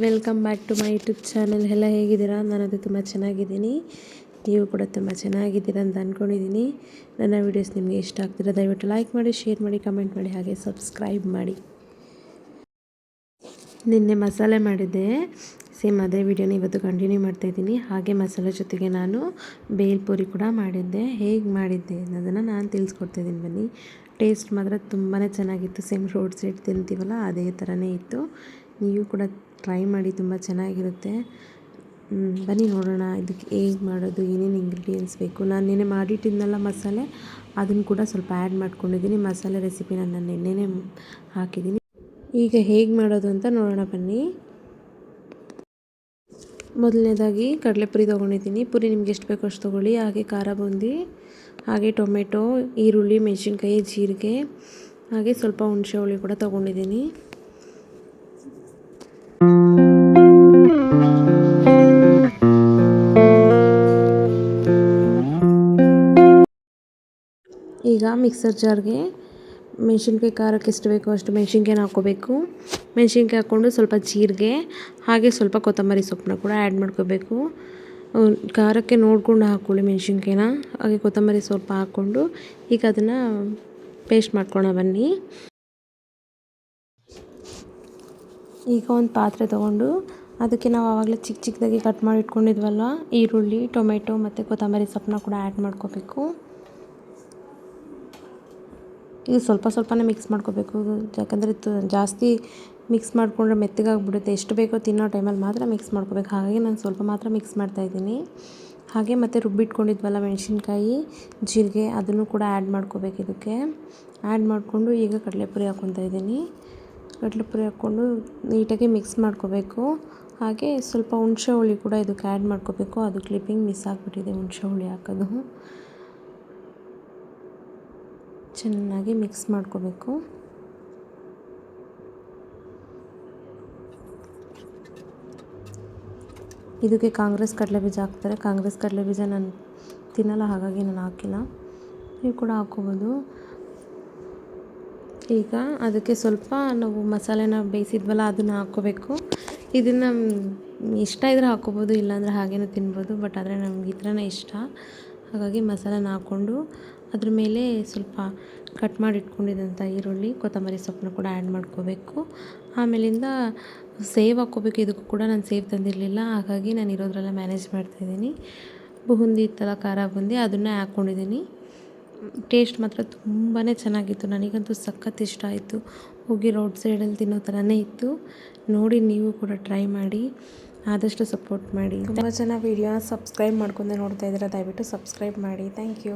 Welcome back to my YouTube channel. ಎಲ್ಲ ಹೇಗಿದ್ದೀರಾ? ನಾನದು ತುಂಬ ಚೆನ್ನಾಗಿದ್ದೀನಿ, ನೀವು ಕೂಡ ತುಂಬ ಚೆನ್ನಾಗಿದ್ದೀರಾ ಅಂತ ಅಂದ್ಕೊಂಡಿದ್ದೀನಿ. ನನ್ನ ವೀಡಿಯೋಸ್ ನಿಮಗೆ ಇಷ್ಟ ಆಗ್ತಿರೋ ದಯವಿಟ್ಟು ಲೈಕ್ ಮಾಡಿ, ಶೇರ್ ಮಾಡಿ, ಕಮೆಂಟ್ ಮಾಡಿ, ಹಾಗೆ ಸಬ್ಸ್ಕ್ರೈಬ್ ಮಾಡಿ. ನಿನ್ನೆ ಮಸಾಲೆ ಮಾಡಿದ್ದೆ, ಸೇಮ್ ಅದೇ ವೀಡಿಯೋನ ಇವತ್ತು ಕಂಟಿನ್ಯೂ ಮಾಡ್ತಾಯಿದ್ದೀನಿ. ಹಾಗೆ ಮಸಾಲೆ ಜೊತೆಗೆ ನಾನು ಬೇಲ್ಪುರಿ ಕೂಡ ಮಾಡಿದ್ದೆ. ಹೇಗೆ ಮಾಡಿದ್ದೆ ಅನ್ನೋದನ್ನು ನಾನು ತಿಳಿಸ್ಕೊಡ್ತಾಯಿದ್ದೀನಿ ಬನ್ನಿ. ಟೇಸ್ಟ್ ಮಾತ್ರ ತುಂಬಾ ಚೆನ್ನಾಗಿತ್ತು. ಸೇಮ್ ರೋಡ್ ಸೈಡ್ ತಿಂತೀವಲ್ಲ ಅದೇ ಥರನೇ ಇತ್ತು. ನೀವು ಕೂಡ ಟ್ರೈ ಮಾಡಿ, ತುಂಬ ಚೆನ್ನಾಗಿರುತ್ತೆ. ಬನ್ನಿ ನೋಡೋಣ ಇದಕ್ಕೆ ಹೇಗೆ ಮಾಡೋದು, ಏನೇನು ಇಂಗ್ರೀಡಿಯೆಂಟ್ಸ್ ಬೇಕು. ನಾನು ನೆನ್ನೆ ಮಾಡಿಟ್ಟಿದ್ನಲ್ಲ ಮಸಾಲೆ, ಅದನ್ನು ಕೂಡ ಸ್ವಲ್ಪ ಆ್ಯಡ್ ಮಾಡ್ಕೊಂಡಿದ್ದೀನಿ. ಮಸಾಲೆ ರೆಸಿಪಿನ ನಾನು ನೆನ್ನೆನೇ ಹಾಕಿದ್ದೀನಿ. ಈಗ ಹೇಗೆ ಮಾಡೋದು ಅಂತ ನೋಡೋಣ ಬನ್ನಿ. ಮೊದಲನೇದಾಗಿ ಕಡಲೆಪುರಿ ತೊಗೊಂಡಿದ್ದೀನಿ. ಪುರಿ ನಿಮ್ಗೆ ಎಷ್ಟು ಬೇಕೋ ಅಷ್ಟು ತೊಗೊಳ್ಳಿ. ಹಾಗೆ ಖಾರ ಬೂಂದಿ, ಹಾಗೆ ಟೊಮೆಟೊ, ಈರುಳ್ಳಿ, ಮೆಣಸಿನ್ಕಾಯಿ, ಜೀರಿಗೆ, ಹಾಗೆ ಸ್ವಲ್ಪ ಹುಣಸೆ ಹುಳಿ ಕೂಡ ತೊಗೊಂಡಿದ್ದೀನಿ. ಈಗ ಮಿಕ್ಸರ್ ಜಾರ್ಗೆ ಮೆಣಸಿನ್ಕಾಯಿ ಖಾರಕ್ಕೆ ಎಷ್ಟು ಬೇಕೋ ಅಷ್ಟು ಮೆಣಸಿನ್ಕಾಯಿನ ಹಾಕ್ಕೋಬೇಕು. ಮೆಣಸಿನ್ಕಾಯಿ ಹಾಕ್ಕೊಂಡು ಸ್ವಲ್ಪ ಜೀರಿಗೆ, ಹಾಗೆ ಸ್ವಲ್ಪ ಕೊತ್ತಂಬರಿ ಸೊಪ್ಪನ್ನ ಕೂಡ ಆ್ಯಡ್ ಮಾಡ್ಕೋಬೇಕು. ಖಾರಕ್ಕೆ ನೋಡಿಕೊಂಡು ಹಾಕ್ಕೊಳ್ಳಿ ಮೆಣಸಿನ್ಕಾಯಿನ. ಹಾಗೆ ಕೊತ್ತಂಬರಿ ಸೊಪ್ಪು ಹಾಕ್ಕೊಂಡು ಈಗ ಅದನ್ನು ಪೇಸ್ಟ್ ಮಾಡ್ಕೊಳ್ಳೋಣ ಬನ್ನಿ. ಈಗ ಒಂದು ಪಾತ್ರೆ ತೊಗೊಂಡು ಅದಕ್ಕೆ ನಾವು ಆವಾಗಲೇ ಚಿಕ್ಕ ಚಿಕ್ಕದಾಗಿ ಕಟ್ ಮಾಡಿ ಇಟ್ಕೊಂಡಿದ್ವಲ್ಲ ಈರುಳ್ಳಿ, ಟೊಮೆಟೊ ಮತ್ತು ಕೊತ್ತಂಬರಿ ಸೊಪ್ಪನ್ನ ಕೂಡ ಆ್ಯಡ್ ಮಾಡ್ಕೋಬೇಕು. ಇದು ಸ್ವಲ್ಪ ಸ್ವಲ್ಪನೇ ಮಿಕ್ಸ್ ಮಾಡ್ಕೋಬೇಕು, ಯಾಕಂದರೆ ಜಾಸ್ತಿ ಮಿಕ್ಸ್ ಮಾಡಿಕೊಂಡ್ರೆ ಮೆತ್ತಗಾಗ್ಬಿಡುತ್ತೆ. ಎಷ್ಟು ಬೇಕೋ ತಿನ್ನೋ ಟೈಮಲ್ಲಿ ಮಾತ್ರ ಮಿಕ್ಸ್ ಮಾಡ್ಕೋಬೇಕು. ಹಾಗಾಗಿ ನಾನು ಸ್ವಲ್ಪ ಮಾತ್ರ ಮಿಕ್ಸ್ ಮಾಡ್ತಾಯಿದ್ದೀನಿ. ಹಾಗೆ ಮತ್ತು ರುಬ್ಬಿಟ್ಕೊಂಡಿದ್ವಲ್ಲ ಮೆಣಸಿನ್ಕಾಯಿ, ಜೀರಿಗೆ, ಅದನ್ನು ಕೂಡ ಆ್ಯಡ್ ಮಾಡ್ಕೋಬೇಕು. ಇದಕ್ಕೆ ಆ್ಯಡ್ ಮಾಡಿಕೊಂಡು ಈಗ ಕಡಲೆಪುರಿ ಹಾಕ್ಕೊತಾ ಇದ್ದೀನಿ. ಕಡಲೆಪುರಿ ಹಾಕ್ಕೊಂಡು ನೀಟಾಗಿ ಮಿಕ್ಸ್ ಮಾಡ್ಕೋಬೇಕು. ಹಾಗೆ ಸ್ವಲ್ಪ ಹುಣಸೆ ಹುಳಿ ಕೂಡ ಇದಕ್ಕೆ ಆ್ಯಡ್ ಮಾಡ್ಕೋಬೇಕು. ಅದು ಕ್ಲಿಪ್ಪಿಂಗ್ ಮಿಸ್ ಆಗಿಬಿಟ್ಟಿದೆ, ಹುಣಸೆ ಹುಳಿ ಹಾಕೋದು. ಚೆನ್ನಾಗಿ ಮಿಕ್ಸ್ ಮಾಡ್ಕೋಬೇಕು. ಇದಕ್ಕೆ ಕಾಂಗ್ರೆಸ್ ಕಡಲೆಬೀಜ ಹಾಕ್ತಾರೆ. ಕಾಂಗ್ರೆಸ್ ಕಡಲೆಬೀಜ ನಾನು ತಿನ್ನಲ್ಲ, ಹಾಗಾಗಿ ನಾನು ಹಾಕಿಲ್ಲ. ನೀವು ಕೂಡ ಹಾಕ್ಕೋಬೋದು. ಈಗ ಅದಕ್ಕೆ ಸ್ವಲ್ಪ ನಾವು ಮಸಾಲೆನ ಬೇಯಿಸಿದ್ವಲ್ಲ ಅದನ್ನು ಹಾಕ್ಕೋಬೇಕು. ಇದನ್ನು ಇಷ್ಟ ಇದ್ದರೆ ಹಾಕ್ಕೋಬೋದು, ಇಲ್ಲಾಂದರೆ ಹಾಗೇನೂ ತಿನ್ಬೋದು. ಬಟ್ ಆದರೆ ನಮ್ಗೆ ಈ ಥರನೇ ಇಷ್ಟ, ಹಾಗಾಗಿ ಮಸಾಲೆನ ಹಾಕ್ಕೊಂಡು ಅದ್ರ ಮೇಲೆ ಸ್ವಲ್ಪ ಕಟ್ ಮಾಡಿ ಇಟ್ಕೊಂಡಿದ್ದಂಥ ಈರುಳ್ಳಿ, ಕೊತ್ತಂಬರಿ ಸೊಪ್ಪನ್ನ ಕೂಡ ಆ್ಯಡ್ ಮಾಡ್ಕೋಬೇಕು. ಆಮೇಲಿಂದ ಸೇವ್ ಹಾಕ್ಕೋಬೇಕು. ಇದಕ್ಕೂ ಕೂಡ ನಾನು ಸೇವ್ ತಂದಿರಲಿಲ್ಲ, ಹಾಗಾಗಿ ನಾನು ಇರೋದ್ರಲ್ಲೇ ಮ್ಯಾನೇಜ್ ಮಾಡ್ತಾಯಿದ್ದೀನಿ. ಬೂಂದಿ ಇತ್ತಲ್ಲ, ಖಾರ ಬೂಂದಿ, ಅದನ್ನೇ ಹಾಕ್ಕೊಂಡಿದ್ದೀನಿ. ಟೇಸ್ಟ್ ಮಾತ್ರ ತುಂಬಾ ಚೆನ್ನಾಗಿತ್ತು. ನನಗಂತೂ ಸಖತ್ ಇಷ್ಟ ಆಯಿತು. ಹೋಗಿ ರೋಡ್ ಸೈಡಲ್ಲಿ ತಿನ್ನೋ ಥರನೇ ಇತ್ತು. ನೋಡಿ ನೀವು ಕೂಡ ಟ್ರೈ ಮಾಡಿ, ಆದಷ್ಟು ಸಪೋರ್ಟ್ ಮಾಡಿ. ತುಂಬ ಜನ ವೀಡಿಯೋನ ಸಬ್ಸ್ಕ್ರೈಬ್ ಮಾಡ್ಕೊಂಡೆ ನೋಡ್ತಾ ಇದ್ದೀರಾ, ದಯವಿಟ್ಟು ಸಬ್ಸ್ಕ್ರೈಬ್ ಮಾಡಿ. Thank you.